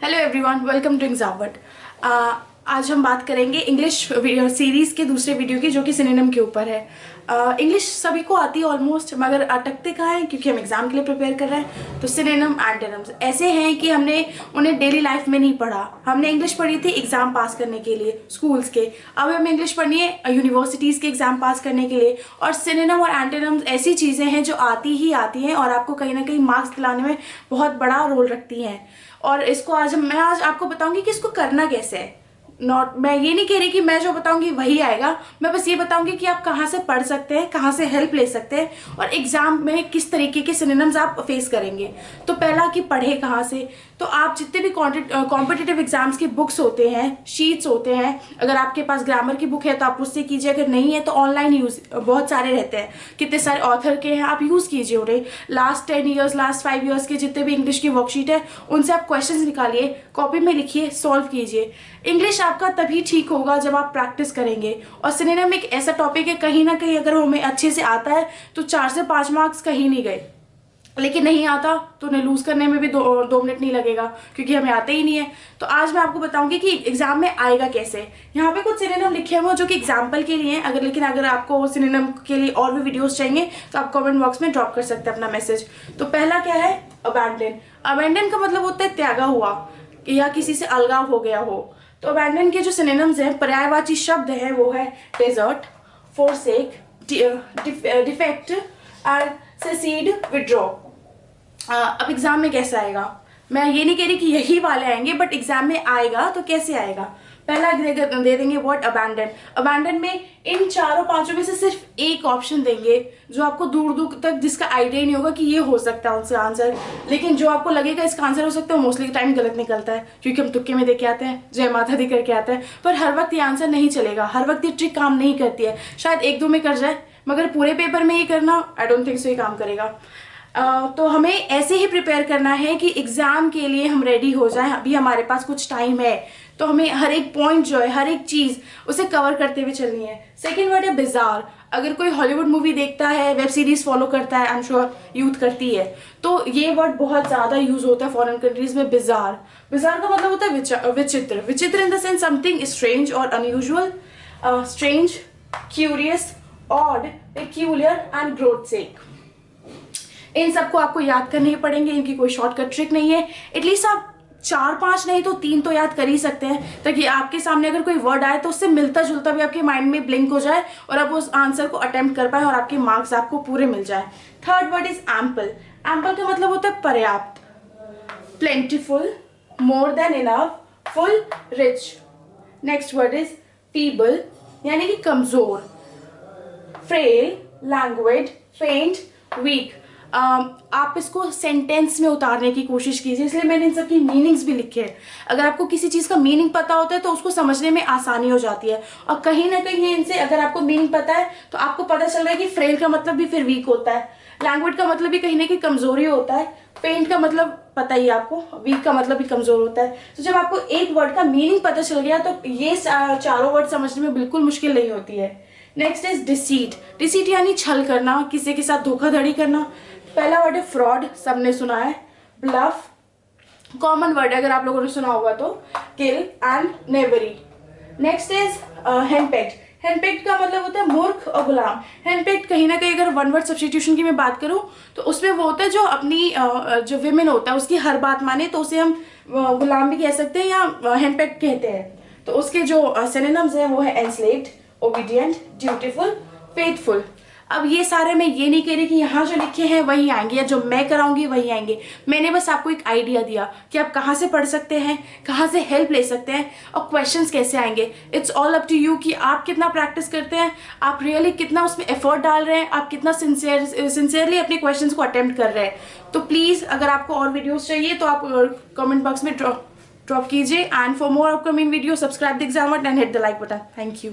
Hello everyone, welcome to examword. आज हम बात करेंगे इंग्लिश वीडियो सीरीज़ के दूसरे वीडियो की, जो कि सिनोनिम के ऊपर है। इंग्लिश सभी को आती है ऑलमोस्ट, मगर अटकते कहाँ हैं, क्योंकि हम एग्जाम के लिए प्रिपेयर कर रहे हैं। तो सिनोनिम एंटोनिम्स ऐसे हैं कि हमने उन्हें डेली लाइफ में नहीं पढ़ा। हमने इंग्लिश पढ़ी थी एग्जाम पास करने के लिए स्कूल्स के, अब हमें इंग्लिश पढ़नी है यूनिवर्सिटीज़ के एग्जाम पास करने के लिए। और सिनोनिम और एंटोनिम्स ऐसी चीज़ें हैं जो आती ही आती हैं और आपको कहीं ना कहीं मार्क्स दिलाने में बहुत बड़ा रोल रखती हैं। और इसको मैं आज आपको बताऊंगी कि इसको करना कैसे है। मैं ये नहीं कह रही कि मैं जो बताऊंगी वही आएगा, मैं बस ये बताऊंगी कि आप कहाँ से पढ़ सकते हैं, कहाँ से हेल्प ले सकते हैं और एग्जाम में किस तरीके के सिनोनिम्स आप फेस करेंगे। तो पहला कि पढ़े कहाँ से, तो आप जितने भी कॉम्पिटिटिव एग्जाम्स की बुक्स होते हैं, शीट्स होते हैं, अगर आपके पास ग्रामर की बुक है तो आप उससे कीजिए, अगर नहीं है तो ऑनलाइन यूज बहुत सारे रहते हैं, कितने सारे ऑथर के हैं, आप यूज़ कीजिए उन्हें। लास्ट 10 ईयर्स, लास्ट 5 ईयर्स के जितने भी इंग्लिश की वर्कशीट है उनसे आप क्वेश्चन निकालिए, कॉपी में लिखिए, सॉल्व कीजिए। इंग्लिश आपका तभी ठीक होगा जब आप प्रैक्टिस करेंगे। और सिनोनिम एक ऐसा टॉपिक है, कहीं ना कहीं अगर हमें अच्छे से आता है तो 4 से 5 मार्क्स कहीं नहीं गए, लेकिन नहीं आता तो उन्हें लूज करने में भी दो मिनट नहीं लगेगा, क्योंकि हमें आते ही नहीं है। तो आज मैं आपको बताऊंगी कि एग्जाम में आएगा कैसे। यहाँ पे कुछ सिनोनिम लिखे हुए जो कि एग्जाम्पल के लिए हैं, लेकिन आपको सिनोनिम के लिए और भी वीडियोस चाहिए तो आप कमेंट बॉक्स में ड्रॉप कर सकते हैं अपना मैसेज। तो पहला क्या है, अबैंडन। अबैंडन का मतलब होता है त्यागा हुआ या किसी से अलगाव हो गया हो। तो अबैंडन के जो सिनोनिम्स हैं, पर्यायवाची शब्द हैं, वो है desert, forsake, defect and secede, withdraw. अब एग्जाम में कैसे आएगा, मैं ये नहीं कह रही कि यही वाले आएंगे, बट एग्जाम में आएगा तो कैसे आएगा। पहला दे देंगे वर्ड अबैंडन। अबैंडन में इन चारों पांचों में से सिर्फ एक ऑप्शन देंगे जो आपको दूर दूर तक जिसका आइडिया नहीं होगा कि ये हो सकता है उसका आंसर, लेकिन जो आपको लगेगा इसका आंसर हो सकता है वो मोस्टली टाइम गलत निकलता है, क्योंकि हम तुक्के में दे के आते हैं, जय माता दी करके आते हैं। पर हर वक्त ये आंसर नहीं चलेगा, हर वक्त ये ट्रिक काम नहीं करती है। शायद 1-2 में कर जाए, मगर पूरे पेपर में ये करना आई डोंट थिंक सो ये काम करेगा। तो हमें ऐसे ही प्रिपेयर करना है कि एग्जाम के लिए हम रेडी हो जाएं। अभी हमारे पास कुछ टाइम है, तो हमें हर एक पॉइंट जो है, हर एक चीज उसे कवर करते हुए चलनी है। सेकेंड वर्ड है बिजार। अगर कोई हॉलीवुड मूवी देखता है, वेब सीरीज फॉलो करता है, आई एम श्योर यूथ करती है, तो ये वर्ड बहुत ज्यादा यूज होता है फॉरेन कंट्रीज में, बिजार। बिजार का मतलब होता है विचित्र। विचित्र in the sense something strange और unusual. Strange, curious, odd, peculiar and grotesque. इन सबको आपको याद करने ही पड़ेंगे, इनकी कोई शॉर्टकट ट्रिक नहीं है। एटलीस्ट आप 4-5 नहीं तो 3 तो याद कर ही सकते हैं, ताकि आपके सामने अगर कोई वर्ड आए तो उससे मिलता जुलता भी आपके माइंड में ब्लिंक हो जाए और आप उस आंसर को अटेम्प्ट कर पाए और आपके मार्क्स आपको पूरे मिल जाए। Third word is ample. Ample का मतलब होता है पर्याप्त, plentiful, more than enough, full, rich. Next word is feeble, यानी कि कमजोर, फ्रेल, लैंग्वेज, फेंट, वीक। आप इसको सेंटेंस में उतारने की कोशिश कीजिए, इसलिए मैंने इन सब की मीनिंग्स भी लिखे हैं। अगर आपको किसी चीज़ का मीनिंग पता होता है तो उसको समझने में आसानी हो जाती है। और कहीं ना कहीं इनसे अगर आपको मीनिंग पता है तो आपको पता चल रहा है कि फ्रेल का मतलब भी फिर वीक होता है, लैंग्वेज का मतलब भी कहीं ना कहीं कमजोरी होता है, पेंट का मतलब पता ही आपको, वीक का मतलब भी कमजोर होता है। तो जब आपको एक वर्ड का मीनिंग पता चल गया तो ये चारों वर्ड समझने में बिल्कुल मुश्किल नहीं होती है। Next is deceit. डिसीट यानी छल करना, किसी के साथ धोखाधड़ी करना। पहला वर्ड है फ्रॉड, सबने सुना है। ब्लफ, कॉमन वर्ड है अगर आप लोगों ने सुना होगा तो। किल एंड नेवरी। Next is henpecked. हेनपेक्ट का मतलब होता है मूर्ख और गुलाम। हेनपेक्ट कहीं ना कहीं अगर वन वर्ड सब्स्टिट्यूशन की मैं बात करूं तो उसमें वो होता है जो अपनी जो विमेन होता है उसकी हर बात माने, तो उसे हम गुलाम भी कह सकते हैं या हेनपेक्ट कहते हैं। तो उसके जो सिनोनिम्स हैं वो है एनस्लेव्ड, ओबीडिएंट, ड्यूटीफुल, फेथफुल। अब ये सारे मैं ये नहीं कह रही कि यहाँ जो लिखे हैं वही आएंगे या जो मैं कराऊंगी वही आएंगे। मैंने बस आपको एक आइडिया दिया कि आप कहाँ से पढ़ सकते हैं, कहाँ से हेल्प ले सकते हैं और क्वेश्चंस कैसे आएंगे। It's all up to you कि आप कितना प्रैक्टिस करते हैं, आप रियली कितना उसमें एफर्ट डाल रहे हैं, आप कितना सिंसियरली अपने क्वेश्चंस को अटेम्प्ट कर रहे हैं। तो प्लीज़ अगर आपको और वीडियोज़ चाहिए तो आप कमेंट बॉक्स में ड्रॉप कीजिए। And for more upcoming video subscribe the examword and hit the like button. Thank you.